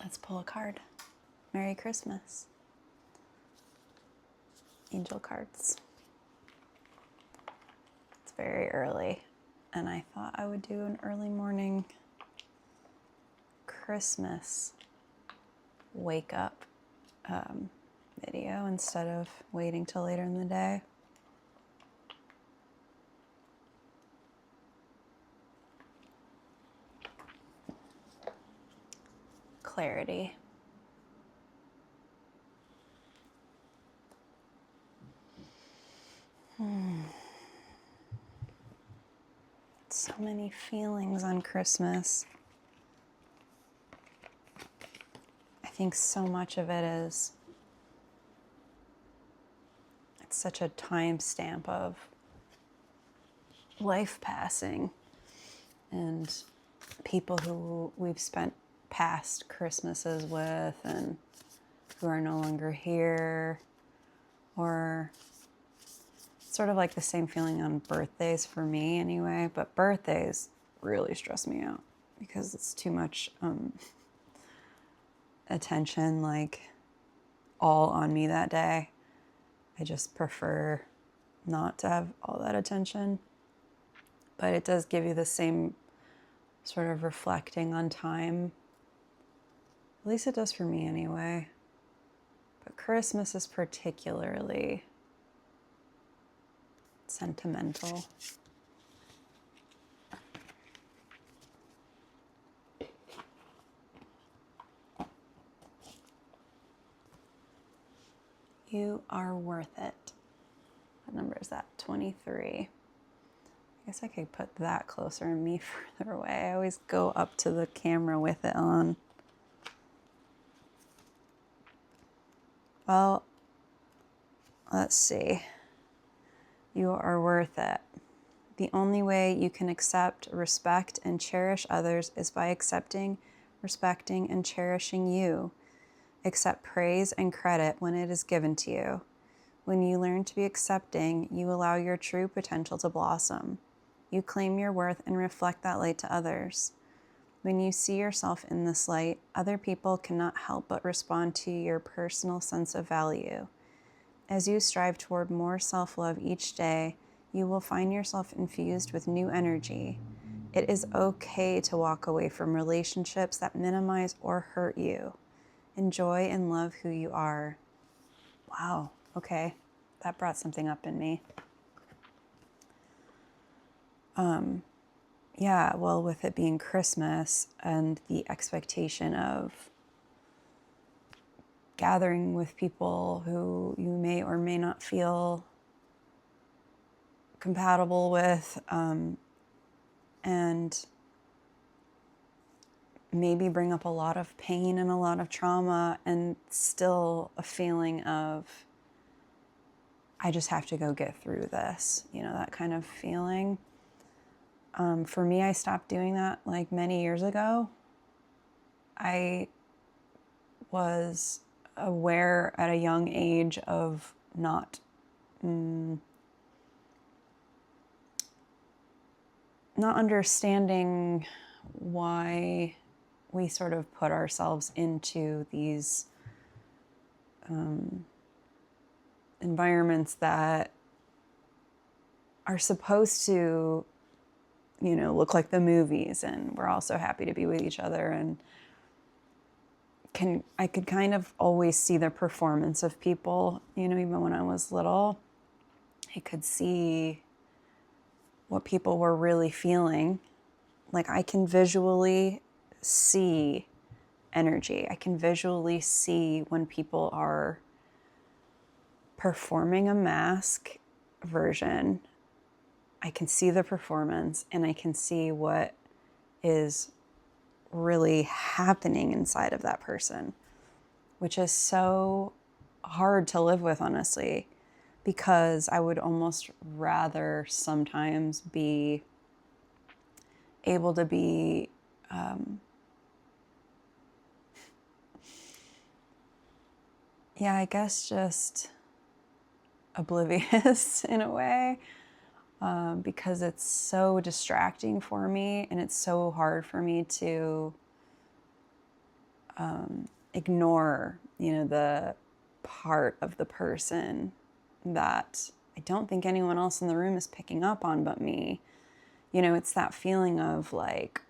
Let's pull a card. Merry Christmas. Angel cards. It's very early, and I thought I would do an early morning Christmas wake up video instead of waiting till later in the day. Clarity. So many feelings on Christmas. I think so much of it is, it's such a timestamp of life passing and people who we've spent past Christmases with and who are no longer here, or sort of like the same feeling on birthdays for me anyway, but birthdays really stress me out because it's too much attention, like all on me that day. I just prefer not to have all that attention, but it does give you the same sort of reflecting on time. At least it does for me anyway. But Christmas is particularly sentimental. You are worth it. What number is that? 23. I guess I could put that closer and me further away. I always go up to the camera with it on. Well, let's see. You are worth it. The only way you can accept, respect, and cherish others is by accepting, respecting, and cherishing you. Accept praise and credit when it is given to you. When you learn to be accepting, you allow your true potential to blossom. You claim your worth and reflect that light to others. When you see yourself in this light, other people cannot help but respond to your personal sense of value. As you strive toward more self-love each day, you will find yourself infused with new energy. It is okay to walk away from relationships that minimize or hurt you. Enjoy and love who you are. Wow, okay, that brought something up in me. Yeah, well, with it being Christmas and the expectation of gathering with people who you may or may not feel compatible with, and maybe bring up a lot of pain and a lot of trauma, and still a feeling of, I just have to go get through this, that kind of feeling. For me, I stopped doing that like many years ago. I was aware at a young age of not understanding why we sort of put ourselves into these environments that are supposed to, look like the movies, and we're all so happy to be with each other, and I could kind of always see the performance of people, even when I was little. I could see what people were really feeling. Like, I can visually see energy. I can visually see when people are performing a mask version. I can see the performance, and I can see what is really happening inside of that person, which is so hard to live with, honestly, because I would almost rather sometimes be able to be I guess just oblivious in a way, because it's so distracting for me, and it's so hard for me to ignore, the part of the person that I don't think anyone else in the room is picking up on but me. It's that feeling of like,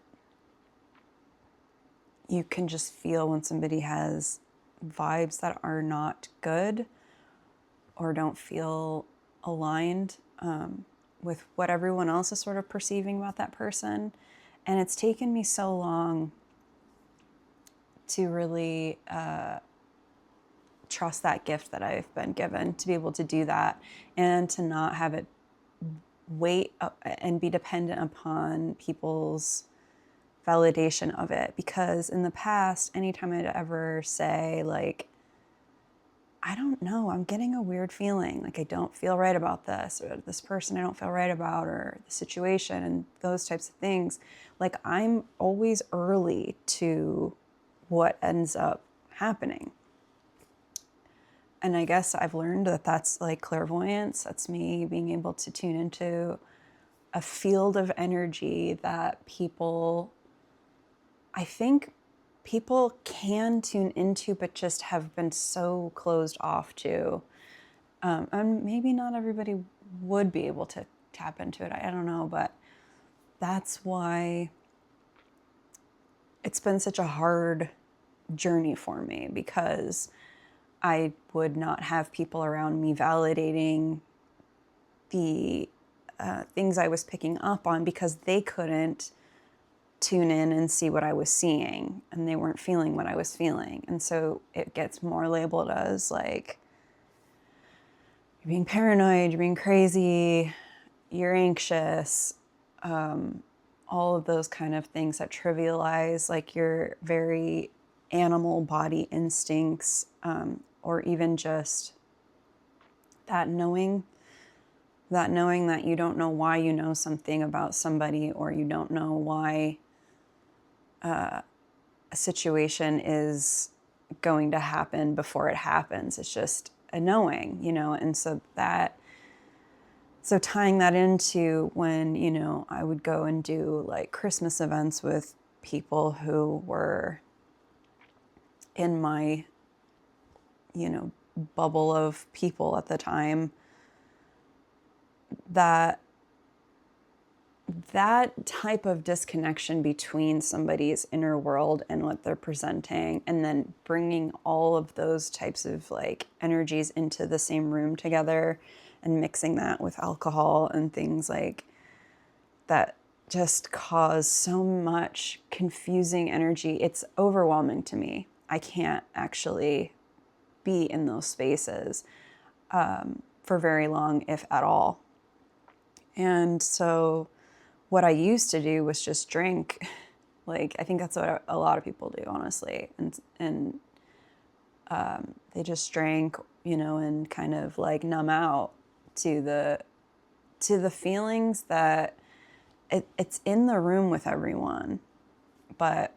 you can just feel when somebody has vibes that are not good or don't feel aligned with what everyone else is sort of perceiving about that person. And it's taken me so long to really trust that gift that I've been given, to be able to do that and to not have it wait and be dependent upon people's validation of it. Because in the past, anytime I'd ever say like, I don't know, I'm getting a weird feeling, like I don't feel right about this, or this person I don't feel right about, or the situation and those types of things, like I'm always early to what ends up happening. And I guess I've learned that that's like clairvoyance. That's me being able to tune into a field of energy that I think people can tune into, but just have been so closed off to. And maybe not everybody would be able to tap into it. I don't know, but that's why it's been such a hard journey for me, because I would not have people around me validating the things I was picking up on, because they couldn't tune in and see what I was seeing, and they weren't feeling what I was feeling. And so it gets more labeled as like, you're being paranoid, you're being crazy, you're anxious, all of those kind of things that trivialize like your very animal body instincts, or even just that knowing that you don't know why you know something about somebody, or you don't know why a situation is going to happen before it happens. It's just a knowing, and so tying that into when, I would go and do like Christmas events with people who were in my, bubble of people at the time, that type of disconnection between somebody's inner world and what they're presenting, and then bringing all of those types of like energies into the same room together and mixing that with alcohol and things like that, just cause so much confusing energy. It's overwhelming to me. I can't actually be in those spaces for very long, if at all. And so what I used to do was just drink. Like, I think that's what a lot of people do, honestly. And they just drank, and kind of like numb out to the feelings that it's in the room with everyone. But,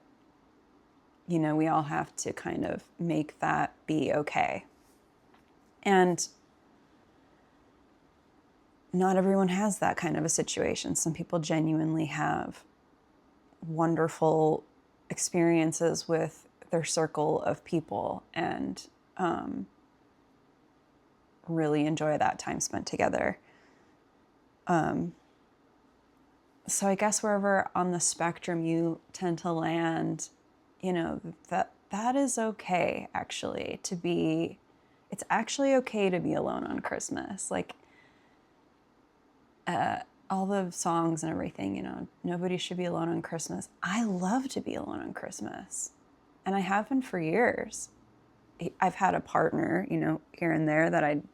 we all have to kind of make that be okay. And not everyone has that kind of a situation. Some people genuinely have wonderful experiences with their circle of people, and really enjoy that time spent together. So I guess wherever on the spectrum you tend to land, that is okay, actually, it's actually okay to be alone on Christmas. Like, all the songs and everything, nobody should be alone on Christmas. I love to be alone on Christmas, and I have been for years. I've had a partner, here and there that I'd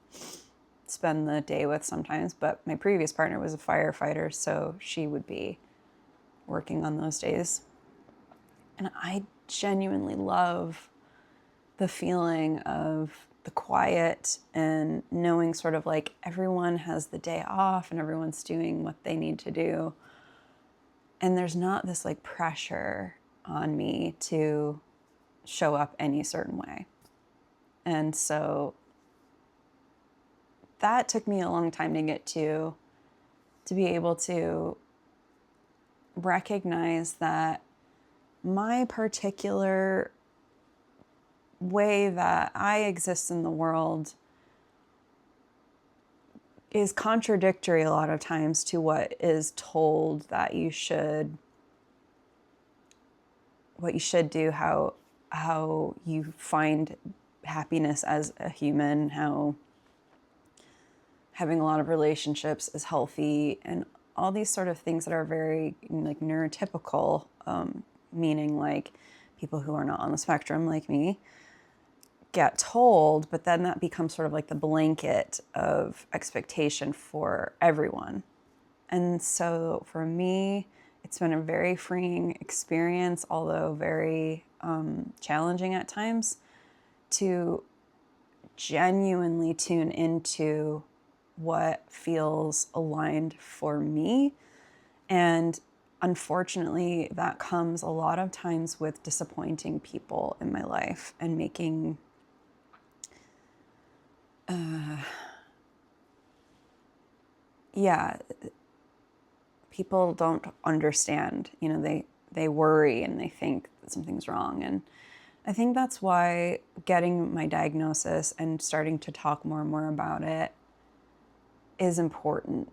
spend the day with sometimes, but my previous partner was a firefighter, so she would be working on those days. And I genuinely love the feeling of the quiet and knowing sort of like everyone has the day off and everyone's doing what they need to do. And there's not this like pressure on me to show up any certain way. And so that took me a long time to get to be able to recognize that my particular way that I exist in the world is contradictory a lot of times to what is told that you should, what you should do, how you find happiness as a human, how having a lot of relationships is healthy, and all these sort of things that are very like neurotypical, meaning like people who are not on the spectrum like me get told, but then that becomes sort of like the blanket of expectation for everyone. And so for me, it's been a very freeing experience, although very challenging at times, to genuinely tune into what feels aligned for me. And unfortunately, that comes a lot of times with disappointing people in my life and making people don't understand. They worry and they think that something's wrong. And I think that's why getting my diagnosis and starting to talk more and more about it is important,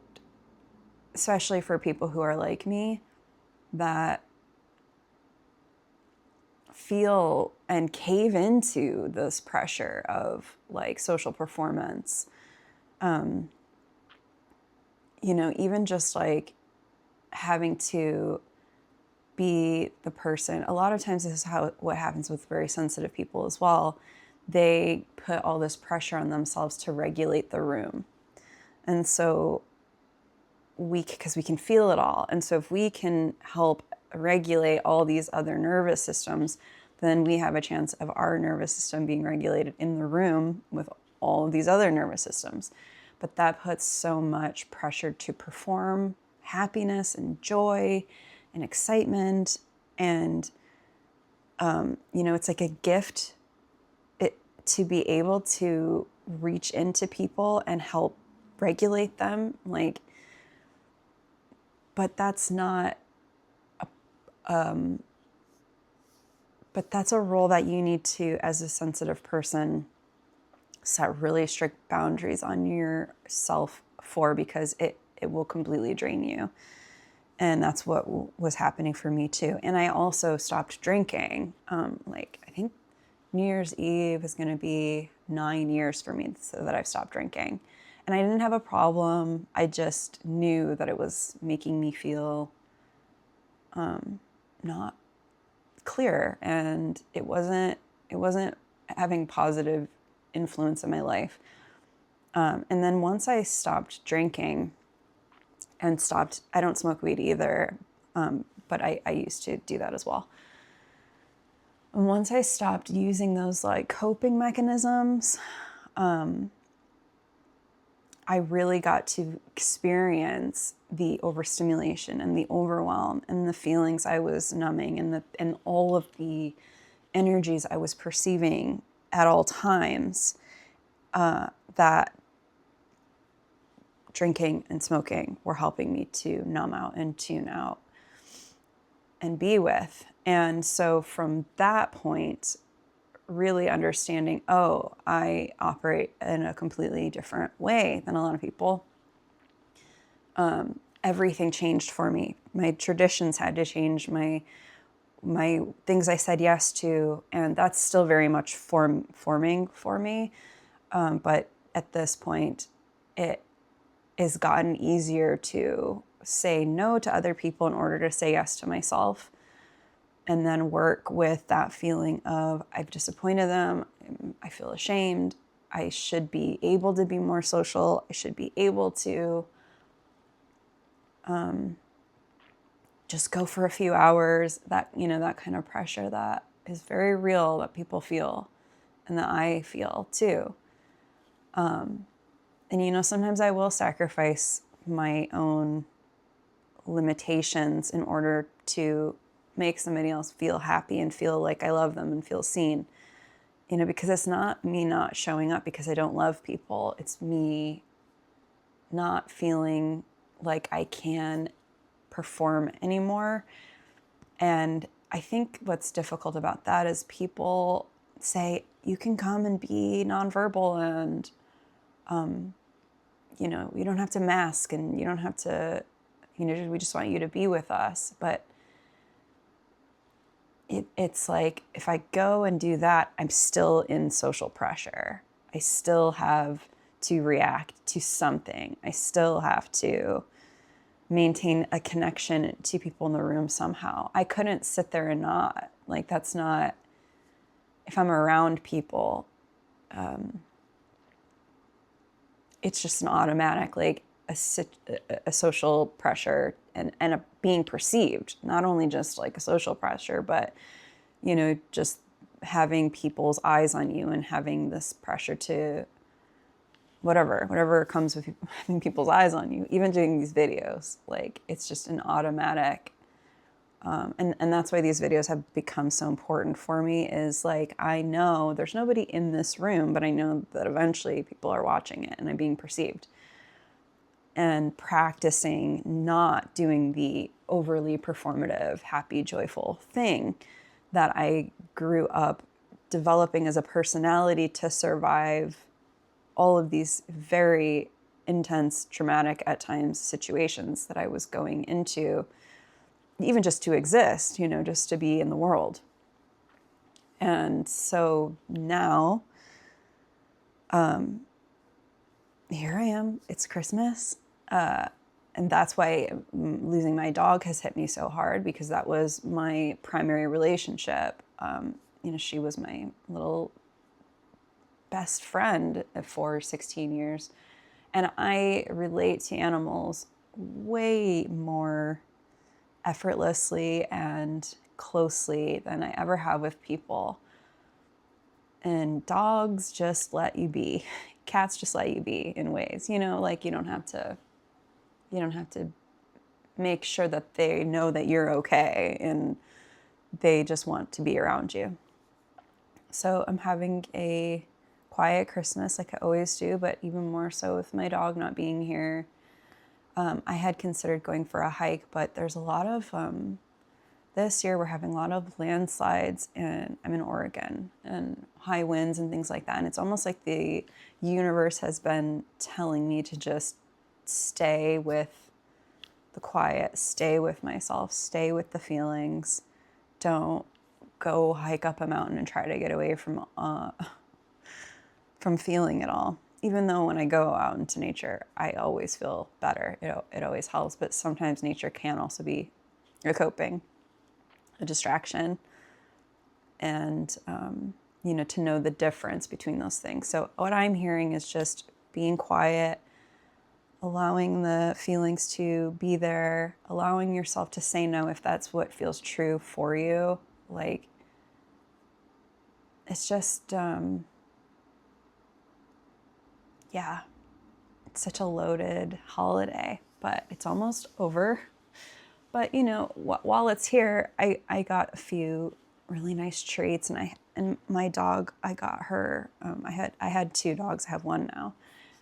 especially for people who are like me, that feel and cave into this pressure of like social performance. Even just like having to be the person. A lot of times this is what happens with very sensitive people as well. They put all this pressure on themselves to regulate the room. And so because we can feel it all. And so if we can help regulate all these other nervous systems, then we have a chance of our nervous system being regulated in the room with all of these other nervous systems. But that puts so much pressure to perform happiness and joy and excitement. And, it's like a gift to be able to reach into people and help regulate them. But that's not, but that's a role that you need to, as a sensitive person, set really strict boundaries on yourself for, because it will completely drain you. And that's what was happening for me too. And I also stopped drinking. I think New Year's Eve is going to be 9 years for me so that I've stopped drinking. And I didn't have a problem. I just knew that it was making me feel not clear, and it wasn't having positive influence in my life. And then once I stopped drinking and I don't smoke weed either, but I used to do that as well. And once I stopped using those like coping mechanisms, I really got to experience the overstimulation and the overwhelm and the feelings I was numbing and all of the energies I was perceiving at all times, that drinking and smoking were helping me to numb out and tune out and be with. And so from that point, really understanding, I operate in a completely different way than a lot of people. Everything changed for me. My traditions had to change, my things I said yes to, and that's still very much forming for me. But at this point, it has gotten easier to say no to other people in order to say yes to myself, and then work with that feeling of I've disappointed them, I feel ashamed, I should be able to be more social, I should be able to just go for a few hours, that kind of pressure that is very real, that people feel and that I feel too. And sometimes I will sacrifice my own limitations in order to make somebody else feel happy and feel like I love them and feel seen. Because it's not me not showing up because I don't love people. It's me not feeling like I can perform anymore. And I think what's difficult about that is people say, you can come and be nonverbal, and, you know, you don't have to mask, and you don't have to, you know, we just want you to be with us. But it's like, if I go and do that, I'm still in social pressure. I still have to react to something. I still have to maintain a connection to people in the room somehow. I couldn't sit there and not. Like, that's not, if I'm around people, it's just an automatic, like, a social pressure, and a being perceived, not only just like a social pressure, but, you know, just having people's eyes on you, and having this pressure to whatever comes with having people's eyes on you, even doing these videos. Like, it's just an automatic, and that's why these videos have become so important for me, is like, I know there's nobody in this room, but I know that eventually people are watching it and I'm being perceived. And practicing not doing the overly performative, happy, joyful thing that I grew up developing as a personality to survive all of these very intense, traumatic at times situations that I was going into, even just to exist, you know, just to be in the world. And so now, here I am, it's Christmas. And that's why losing my dog has hit me so hard, because that was my primary relationship. You know, she was my little best friend for 16 years. And I relate to animals way more effortlessly and closely than I ever have with people. And dogs just let you be. Cats just let you be in ways, you know, like, you don't have to make sure that they know that you're okay, and they just want to be around you. So I'm having a quiet Christmas, like I always do, but even more so with my dog not being here. I had considered going for a hike, but there's a lot of, this year we're having a lot of landslides, and I'm in Oregon, and high winds and things like that. And it's almost like the universe has been telling me to just stay with the quiet, stay with myself, stay with the feelings. Don't go hike up a mountain and try to get away from feeling it all. Even though when I go out into nature, I always feel better. It always helps, but sometimes nature can also be a coping, a distraction, and you know, to know the difference between those things. So what I'm hearing is just being quiet, allowing the feelings to be there, allowing yourself to say no if that's what feels true for you. Like, it's just, yeah, it's such a loaded holiday, but it's almost over. But, you know, while it's here, I got a few really nice treats, and my dog, I got her, I had two dogs, I have one now.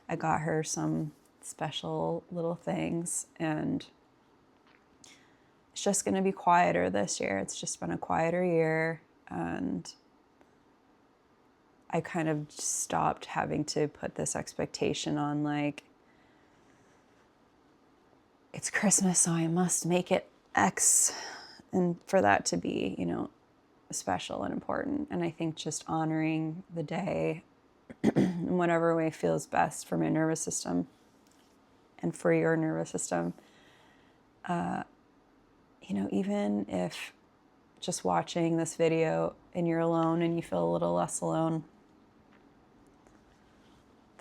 I got her some special little things, and it's just going to be quieter this year. It's just been a quieter year, and I kind of stopped having to put this expectation on, like, it's Christmas, so I must make it X, and for that to be, you know, special and important. And I think just honoring the day in whatever way feels best for my nervous system and for your nervous system. You know, even if just watching this video and you're alone and you feel a little less alone,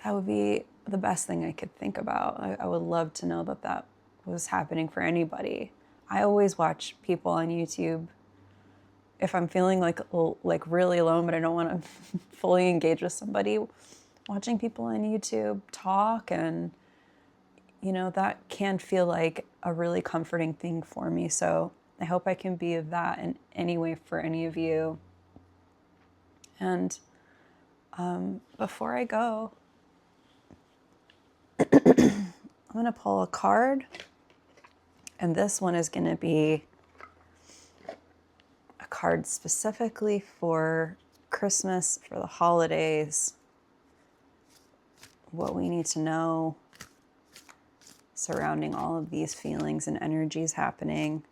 that would be the best thing I could think about. I would love to know that that was happening for anybody. I always watch people on YouTube if I'm feeling like really alone, but I don't want to fully engage with somebody. Watching people on YouTube talk, and you know, that can feel like a really comforting thing for me. So I hope I can be of that in any way for any of you. And before I go, I'm going to pull a card. And this one is going to be a card specifically for Christmas, for the holidays, what we need to know surrounding all of these feelings and energies happening.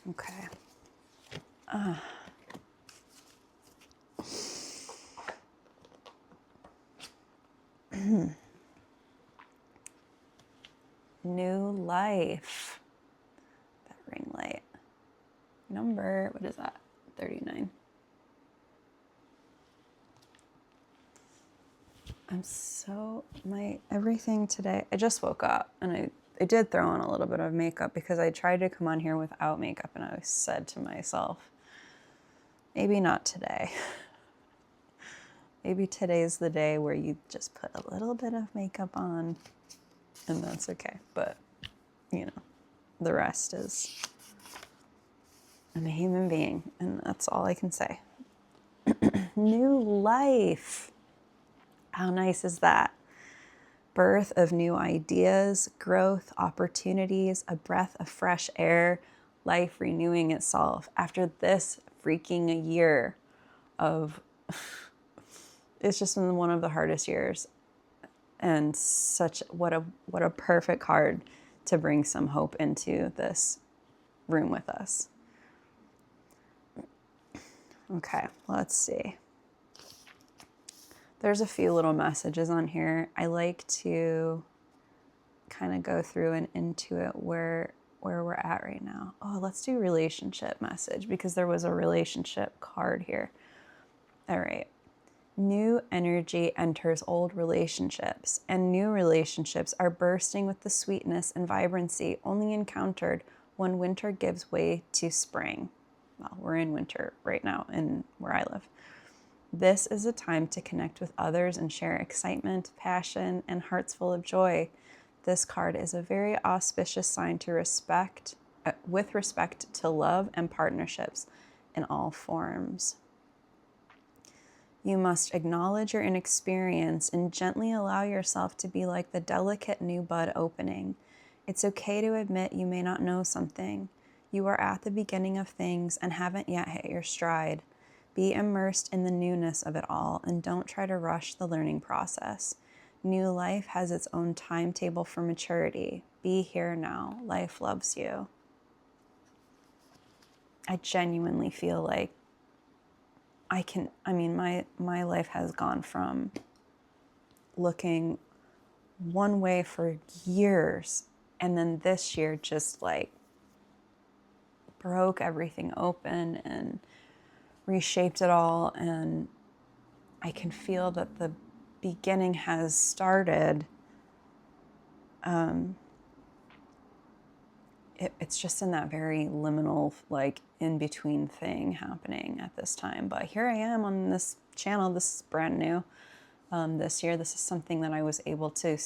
Okay. New life. That ring light. Number, what is that? 39. Everything today, I just woke up and I did throw on a little bit of makeup because I tried to come on here without makeup, and I said to myself, maybe not today. Maybe today's the day where you just put a little bit of makeup on and that's okay. But, you know, the rest is, I'm a human being, and that's all I can say. New life. How nice is that? Birth of new ideas, growth, opportunities, a breath of fresh air, life renewing itself after this freaking year of, it's just been one of the hardest years, and what a perfect card to bring some hope into this room with us. Okay, let's see. There's a few little messages on here. I like to kind of go through and intuit where we're at right now. Oh, let's do relationship message because there was a relationship card here. All right. New energy enters old relationships, and new relationships are bursting with the sweetness and vibrancy only encountered when winter gives way to spring. Well, we're in winter right now in where I live. This is a time to connect with others and share excitement, passion, and hearts full of joy. This card is a very auspicious sign to with respect to love and partnerships in all forms. You must acknowledge your inexperience and gently allow yourself to be like the delicate new bud opening. It's okay to admit you may not know something. You are at the beginning of things and haven't yet hit your stride. Be immersed in the newness of it all and don't try to rush the learning process. New life has its own timetable for maturity. Be here now. Life loves you. I genuinely feel like my life has gone from looking one way for years, and then this year just like broke everything open and reshaped it all, and I can feel that the beginning has started. It's just in that very liminal, like in between thing happening at this time. But here I am on this channel. This is brand new this year. This is something that I was able to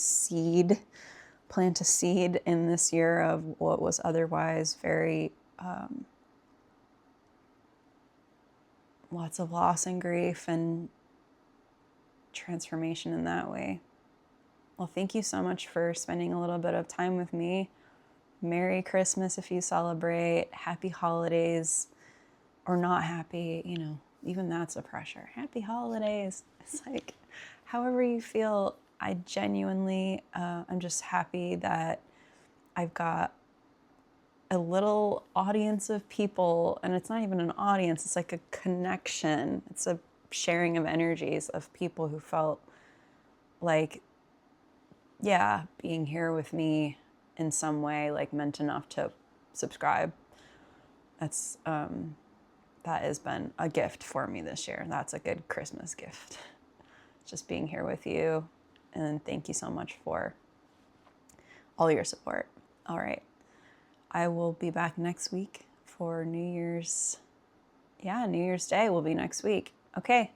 plant a seed in this year of what was otherwise very lots of loss and grief and transformation in that way. Well, thank you so much for spending a little bit of time with me. Merry Christmas if you celebrate. Happy holidays, or not happy, you know, even that's a pressure. Happy holidays. It's like, however you feel. I genuinely, I'm just happy that I've got a little audience of people, and it's not even an audience, it's like a connection. It's a sharing of energies of people who felt like, yeah, being here with me in some way like meant enough to subscribe. That's that has been a gift for me this year. That's a good Christmas gift. Just being here with you, and thank you so much for all your support. All right. I will be back next week for New Year's. Yeah, New Year's Day will be next week. Okay.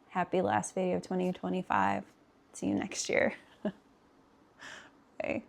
Happy last video of 2025. See you next year. Bye.